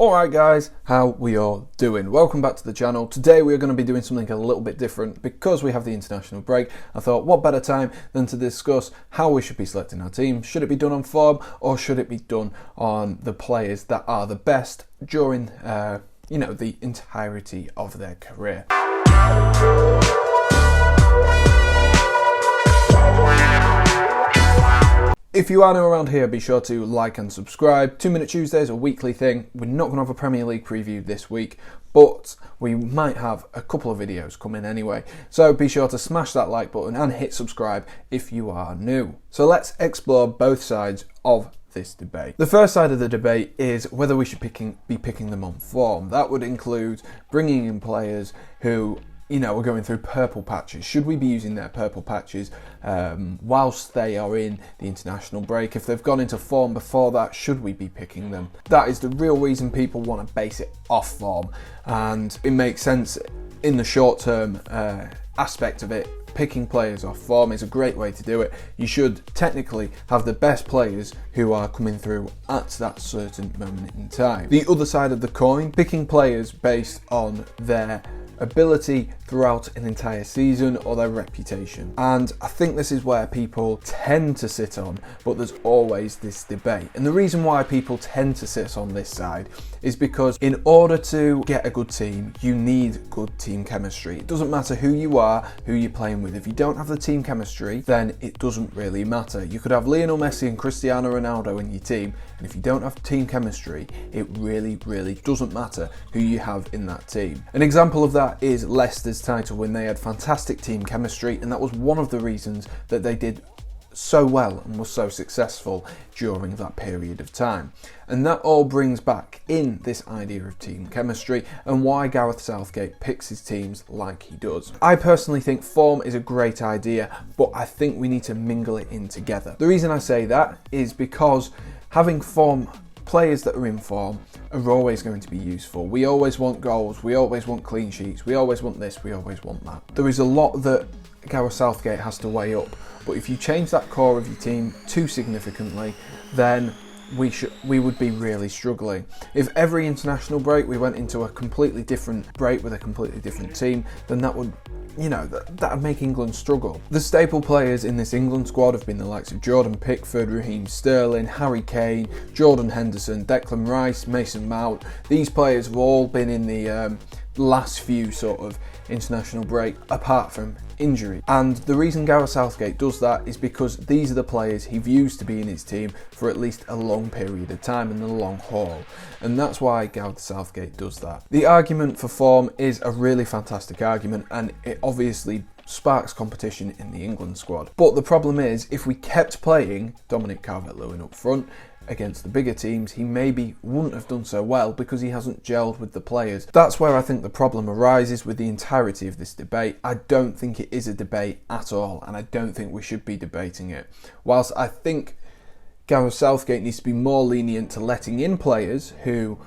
Alright guys, how we all doing? Welcome back to the channel. Today we are going to be doing something a little bit different because we have the international break. I thought what better time than to discuss how we should be selecting our team. Should it be done on form or should it be done on the players that are the best during the entirety of their career? If you are new around here, be sure to like and subscribe. 2 Minute Tuesdays, a weekly thing. We're not going to have a Premier League preview this week, but we might have a couple of videos coming anyway. So be sure to smash that like button and hit subscribe if you are new. So let's explore both sides of this debate. The first side of the debate is whether we should be picking them on form. That would include bringing in players who we're going through purple patches. Should we be using their purple patches whilst they are in the international break? If they've gone into form before that, should we be picking them? That is the real reason people want to base it off form, and it makes sense in the short term aspect of it. Picking players off form is a great way to do it. You should technically have the best players who are coming through at that certain moment in time. The other side of the coin, picking players based on their ability throughout an entire season or their reputation. And I think this is where people tend to sit on, but there's always this debate. And the reason why people tend to sit on this side is because in order to get a good team, you need good team chemistry. It doesn't matter who you are, who you're playing with. If you don't have the team chemistry, then it doesn't really matter. You could have Lionel Messi and Cristiano Ronaldo in your team, and if you don't have team chemistry, it really doesn't matter who you have in that team. An example of that is Leicester's title when they had fantastic team chemistry, and that was one of the reasons that they did so well and was so successful during that period of time. And that all brings back in this idea of team chemistry and why Gareth Southgate picks his teams like he does. I personally think form is a great idea, but I think we need to mingle it in together. The reason I say that is because having players that are in form are always going to be useful. We always want goals, we always want clean sheets, we always want this, we always want that. There is a lot that Gareth Southgate has to weigh up, but if you change that core of your team too significantly, then we would be really struggling. If every international break we went into a completely different break with a completely different team, then that would that'd make England struggle. The staple players in this England squad have been the likes of Jordan Pickford, Raheem Sterling, Harry Kane, Jordan Henderson, Declan Rice, Mason Mount. These players have all been in the last few sort of international break apart from injury. And the reason Gareth Southgate does that is because these are the players he views to be in his team for at least a long period of time in the long haul. And that's why Gareth Southgate does that. The argument for form is a really fantastic argument, and it obviously sparks competition in the England squad. But the problem is, if we kept playing Dominic Calvert-Lewin up front against the bigger teams, he maybe wouldn't have done so well because he hasn't gelled with the players. That's where I think the problem arises with the entirety of this debate. I don't think it is a debate at all, and I don't think we should be debating it. Whilst I think Gareth Southgate needs to be more lenient to letting in players who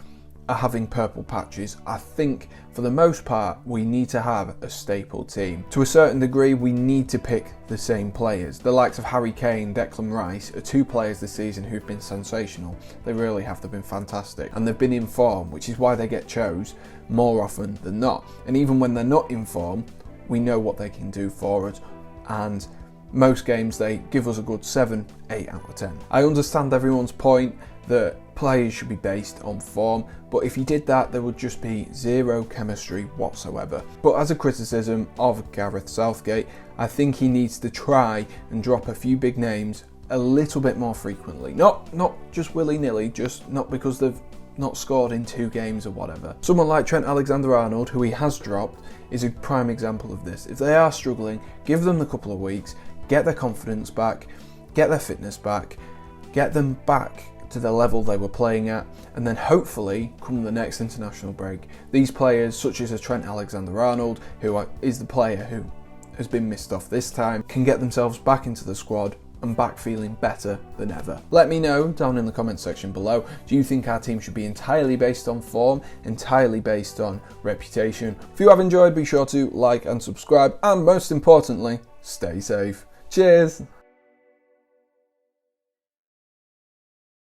are having purple patches, I think for the most part we need to have a staple team. To a certain degree, we need to pick the same players. The likes of Harry Kane, Declan Rice are two players this season who've been sensational. They really have. They've been fantastic, and they've been in form, which is why they get chose more often than not. And even when they're not in form, we know what they can do for us, and most games they give us a good 7, 8 out of 10. I understand everyone's point that players should be based on form, but if you did that, there would just be zero chemistry whatsoever. But as a criticism of Gareth Southgate, I think he needs to try and drop a few big names a little bit more frequently. Not just willy-nilly, just not because they've not scored in 2 games or whatever. Someone like Trent Alexander-Arnold, who he has dropped, is a prime example of this. If they are struggling, give them a couple of weeks, get their confidence back, get their fitness back, get them back to the level they were playing at, and then hopefully come the next international break, these players such as a Trent Alexander-Arnold, who is the player who has been missed off this time, can get themselves back into the squad and back feeling better than ever. Let me know down in the comment section below, do you think our team should be entirely based on form, entirely based on reputation? If you have enjoyed, be sure to like and subscribe, and most importantly, stay safe. Cheers!